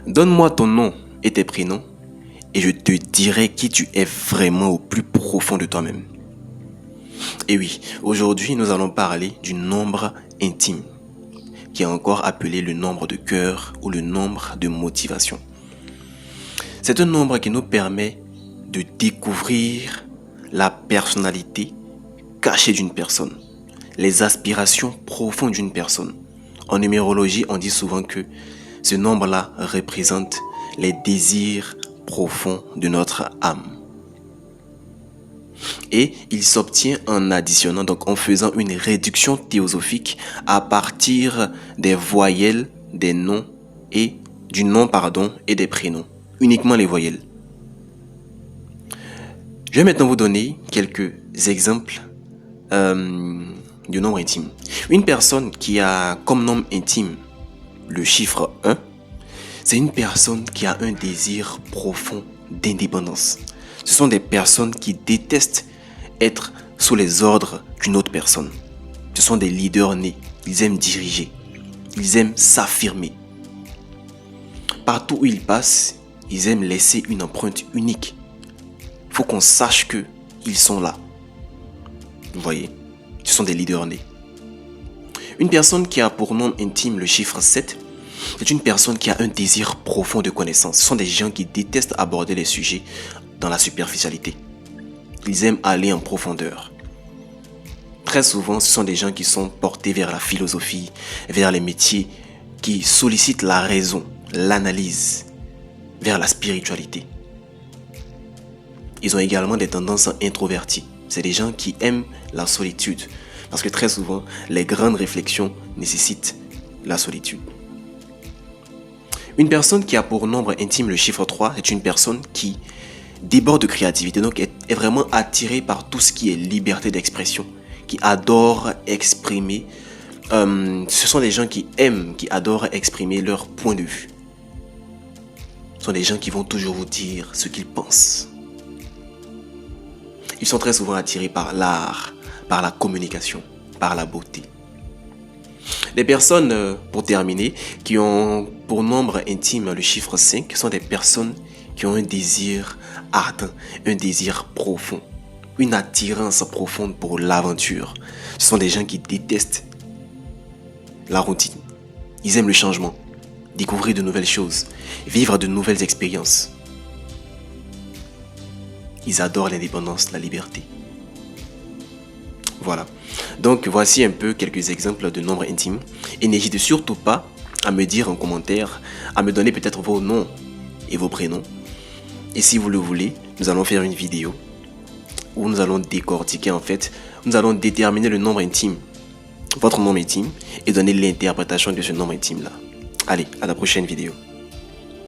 Donne-moi ton nom et tes prénoms et je te dirai qui tu es vraiment au plus profond de toi-même. Et oui, aujourd'hui nous allons parler du nombre intime, qui est encore appelé le nombre de cœur ou le nombre de motivation. C'est un nombre qui nous permet de découvrir la personnalité cachée d'une personne, les aspirations profondes d'une personne. En numérologie, on dit souvent que ce nombre-là représente les désirs profonds de notre âme. Et il s'obtient en additionnant, donc en faisant une réduction théosophique à partir des voyelles, des noms et du nom et des prénoms. Uniquement les voyelles. Je vais maintenant vous donner quelques exemples du nombre intime. Une personne qui a comme nombre intime le chiffre 1, c'est une personne qui a un désir profond d'indépendance. Ce sont des personnes qui détestent être sous les ordres d'une autre personne. Ce sont des leaders nés. Ils aiment diriger. Ils aiment s'affirmer. Partout où ils passent, ils aiment laisser une empreinte unique. Il faut qu'on sache qu'ils sont là. Vous voyez, ce sont des leaders nés. Une personne qui a pour nom intime le chiffre 7, c'est une personne qui a un désir profond de connaissance. Ce sont des gens qui détestent aborder les sujets dans la superficialité. Ils aiment aller en profondeur. Très souvent, ce sont des gens qui sont portés vers la philosophie, vers les métiers qui sollicitent la raison, l'analyse, vers la spiritualité. Ils ont également des tendances introverties. C'est des gens qui aiment la solitude. Parce que très souvent, les grandes réflexions nécessitent la solitude. Une personne qui a pour nombre intime le chiffre 3 est une personne qui déborde de créativité, donc est vraiment attirée par tout ce qui est liberté d'expression, qui adore exprimer. Ce sont des gens qui aiment, qui adorent exprimer leur point de vue. Ce sont des gens qui vont toujours vous dire ce qu'ils pensent. Ils sont très souvent attirés par l'art, par la communication, par la beauté. Les personnes, pour terminer, qui ont pour nombre intime le chiffre 5, sont des personnes qui ont un désir ardent, un désir profond, une attirance profonde pour l'aventure. Ce sont des gens qui détestent la routine. Ils aiment le changement, découvrir de nouvelles choses, vivre de nouvelles expériences. Ils adorent l'indépendance, la liberté. Voilà. Donc voici un peu quelques exemples de nombres intimes. Et n'hésitez surtout pas à me dire en commentaire, à me donner peut-être vos noms et vos prénoms. Et si vous le voulez, nous allons faire une vidéo où nous allons décortiquer nous allons déterminer le nombre intime, votre nombre intime, et donner l'interprétation de ce nombre intime là. Allez, à la prochaine vidéo.